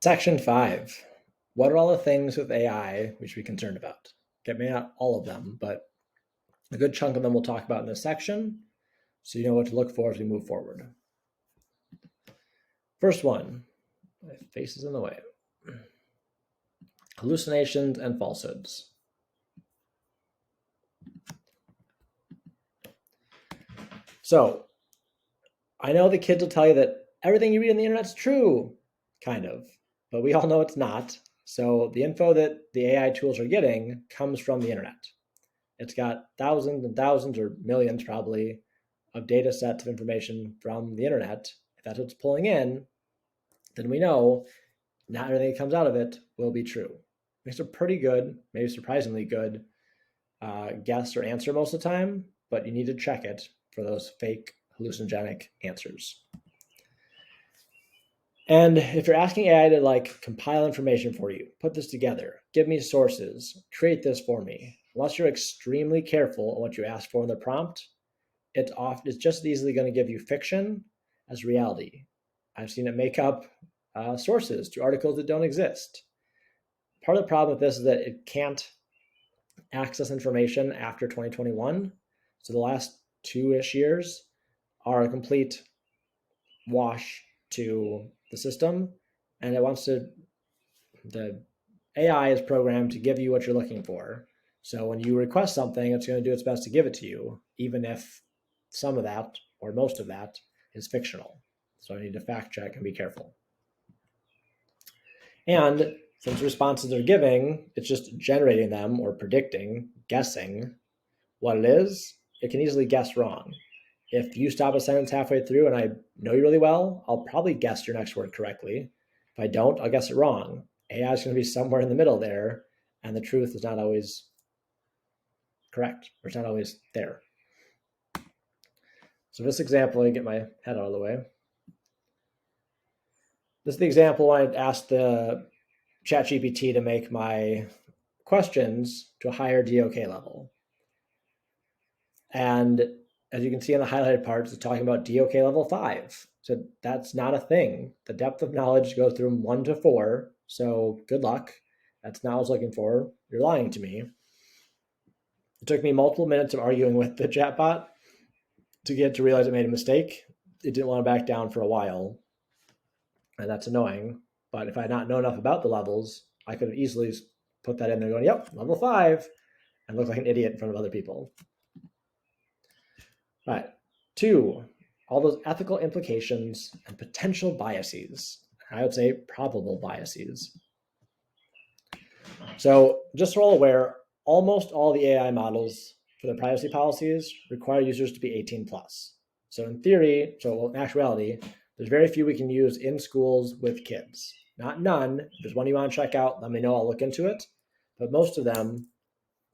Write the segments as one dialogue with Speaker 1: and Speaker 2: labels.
Speaker 1: Section 5. What are all the things with AI we should be concerned about? Okay, maybe not all of them, but a good chunk of them we'll talk about in this section, so you know what to look for as we move forward. First one, my face is in the way. Hallucinations and falsehoods. So, I know the kids will tell you that everything you read on the internet is true, kind of, but we all know it's not. So the info that the AI tools are getting comes from the internet. It's got thousands and thousands or millions probably of data sets of information from the internet. If that's what's pulling in, then we know not everything that comes out of it will be true. It's a pretty good, maybe surprisingly good guess or answer most of the time, but you need to check it for those fake hallucinogenic answers. And if you're asking AI to compile information for you, put this together, give me sources, create this for me, unless you're extremely careful on what you ask for in the prompt, it's just as easily going to give you fiction as reality. I've seen it make up sources to articles that don't exist. Part of the problem with this is that it can't access information after 2021. So the last 2-ish years are a complete wash to the system, and the AI is programmed to give you what you're looking for. So when you request something, it's going to do its best to give it to you, even if some of that or most of that is fictional. So I need to fact check and be careful. And since responses they're giving, it's just generating them or predicting, guessing what it is, it can easily guess wrong. If you stop a sentence halfway through and I know you really well, I'll probably guess your next word correctly. If I don't, I'll guess it wrong. AI is going to be somewhere in the middle there, and the truth is not always correct, or it's not always there. So this example, I get my head out of the way. This is the example I asked the ChatGPT to make my questions to a higher DOK level. And as you can see on the highlighted parts, it's talking about DOK level 5. So that's not a thing. The depth of knowledge goes through 1 to 4. So good luck. That's not what I was looking for. You're lying to me. It took me multiple minutes of arguing with the chatbot to get to realize it made a mistake. It didn't want to back down for a while. And that's annoying. But if I had not known enough about the levels, I could have easily put that in there going, yep, level 5, and look like an idiot in front of other people. All right. 2, all those ethical implications and potential biases. I would say probable biases. So just so we're all aware, almost all the AI models for their privacy policies require users to be 18 plus. So in theory, in actuality, there's very few we can use in schools with kids. Not none. If there's one you want to check out, let me know. I'll look into it. But most of them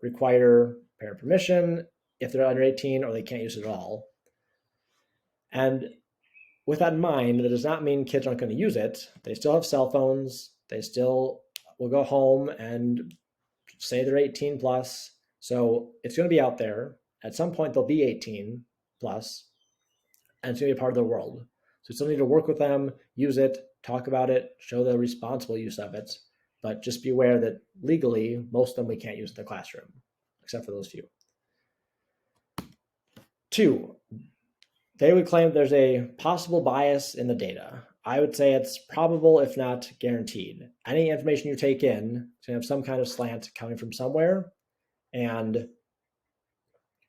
Speaker 1: require parent permission if they're under 18 or they can't use it at all. And with that in mind, that does not mean kids aren't going to use it. They still have cell phones. They still will go home and say they're 18 plus. So it's going to be out there. At some point, they'll be 18 plus, and it's going to be a part of their world. So you still need to work with them, use it, talk about it, show the responsible use of it. But just be aware that legally, most of them we can't use in the classroom, except for those few. 2, they would claim there's a possible bias in the data. I would say it's probable, if not guaranteed. Any information you take in is going to have some kind of slant coming from somewhere. And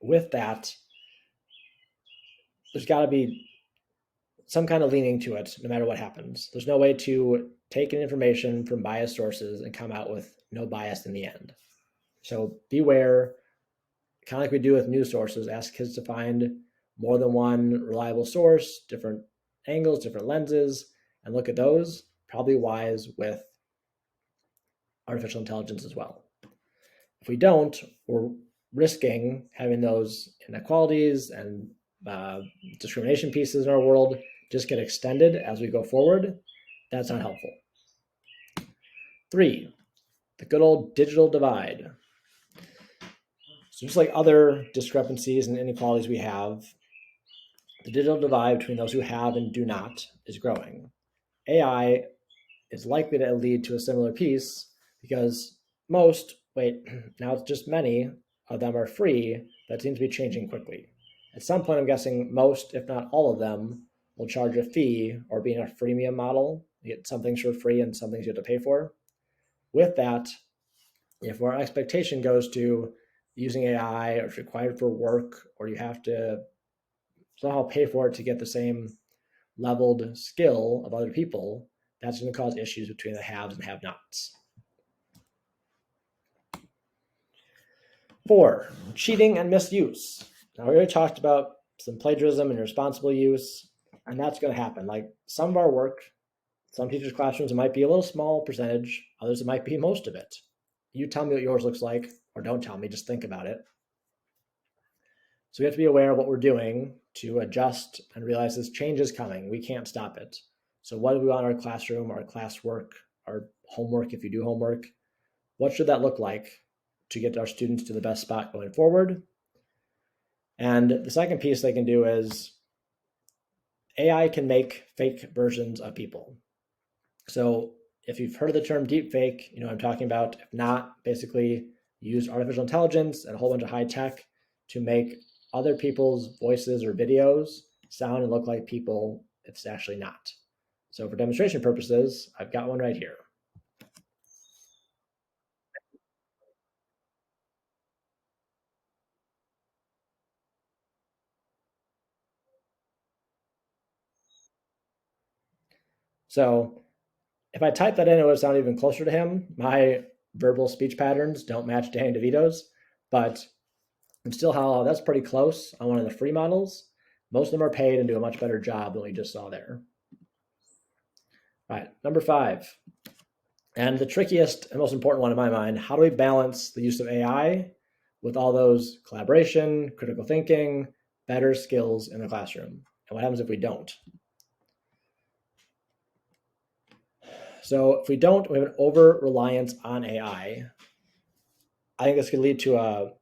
Speaker 1: with that, there's got to be some kind of leaning to it no matter what happens. There's no way to take in information from biased sources and come out with no bias in the end. So beware, kind of like we do with news sources, ask kids to find more than one reliable source, different angles, different lenses, and look at those. Probably wise with artificial intelligence as well. If we don't, we're risking having those inequalities and discrimination pieces in our world just get extended as we go forward. That's not helpful. 3, the good old digital divide. So just like other discrepancies and inequalities we have, the digital divide between those who have and do not is growing. AI is likely to lead to a similar piece because most, now it's just many of them are free, that seems to be changing quickly. At some point, I'm guessing most, if not all of them, will charge a fee or be in a freemium model. You get some things for free and some things you have to pay for. With that, if our expectation goes to using AI or it's required for work or you have to somehow pay for it to get the same leveled skill of other people, that's going to cause issues between the haves and have-nots. 4, cheating and misuse. Now, we already talked about some plagiarism and irresponsible use, and that's going to happen. Like some of our work, some teachers' classrooms, it might be a little small percentage, others it might be most of it. You tell me what yours looks like, or don't tell me, just think about it. So we have to be aware of what we're doing to adjust and realize this change is coming. We can't stop it. So what do we want in our classroom, our classwork, our homework, if you do homework? What should that look like to get our students to the best spot going forward? And the second piece they can do is AI can make fake versions of people. So if you've heard of the term deepfake, you know what I'm talking about. If not, basically use artificial intelligence and a whole bunch of high tech to make other people's voices or videos sound and look like people it's actually not. So for demonstration purposes, I've got one right here. So if I type that in, it would sound even closer to him. My verbal speech patterns don't match Danny DeVito's, but I'm still that's pretty close on one of the free models. Most of them are paid and do a much better job than we just saw there. All right, number 5. And the trickiest and most important one in my mind, how do we balance the use of AI with all those collaboration, critical thinking, better skills in the classroom? And what happens if we don't? So if we don't, we have an over-reliance on AI. I think this could lead to a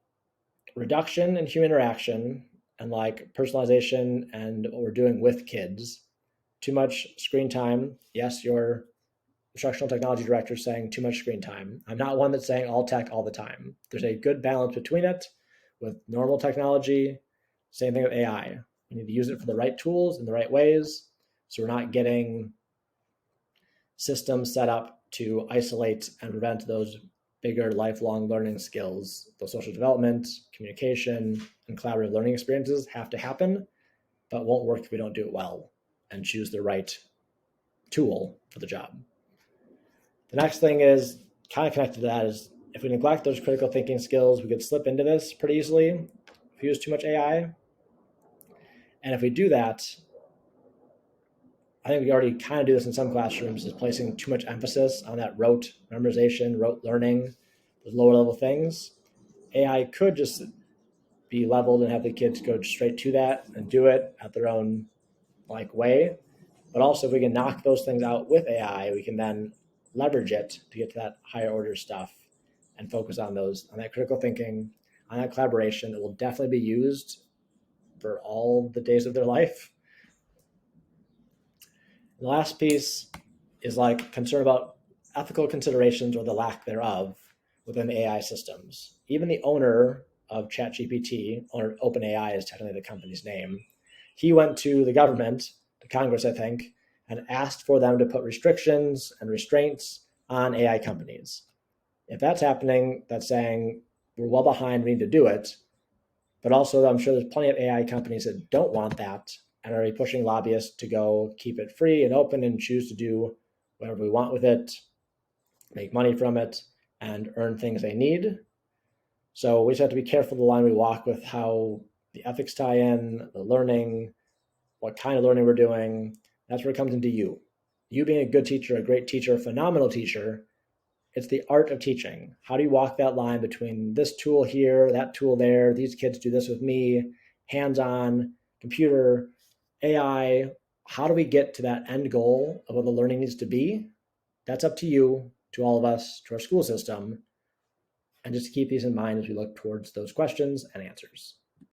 Speaker 1: reduction in human interaction and like personalization and what we're doing with kids. Too much screen time. Yes, your instructional technology director is saying too much screen time. I'm not one that's saying all tech all the time. There's a good balance between it with normal technology. Same thing with AI. We need to use it for the right tools in the right ways so we're not getting systems set up to isolate and prevent those bigger lifelong learning skills. Those social development, communication, and collaborative learning experiences have to happen, but won't work if we don't do it well and choose the right tool for the job. The next thing is kind of connected to that is if we neglect those critical thinking skills, we could slip into this pretty easily if we use too much AI. And if we do that, I think we already kind of do this in some classrooms, is placing too much emphasis on that rote memorization, rote learning, those lower level things. AI could just be leveled and have the kids go straight to that and do it at their own way. But also if we can knock those things out with AI, we can then leverage it to get to that higher order stuff and focus on that critical thinking, on that collaboration that will definitely be used for all the days of their life. And the last piece is concern about ethical considerations or the lack thereof within AI systems. Even the owner of ChatGPT, or OpenAI is technically the company's name, he went to the government, to Congress, I think, and asked for them to put restrictions and restraints on AI companies. If that's happening, that's saying we're well behind, we need to do it. But also, I'm sure there's plenty of AI companies that don't want that and are pushing lobbyists to go keep it free and open and choose to do whatever we want with it, make money from it, and earn things they need. So we just have to be careful the line we walk with how the ethics tie in, the learning, what kind of learning we're doing. That's where it comes into you. You being a good teacher, a great teacher, a phenomenal teacher, it's the art of teaching. How do you walk that line between this tool here, that tool there, these kids do this with me, hands-on, computer, AI? How do we get to that end goal of what the learning needs to be? That's up to you, to all of us, to our school system. And just keep these in mind as we look towards those questions and answers.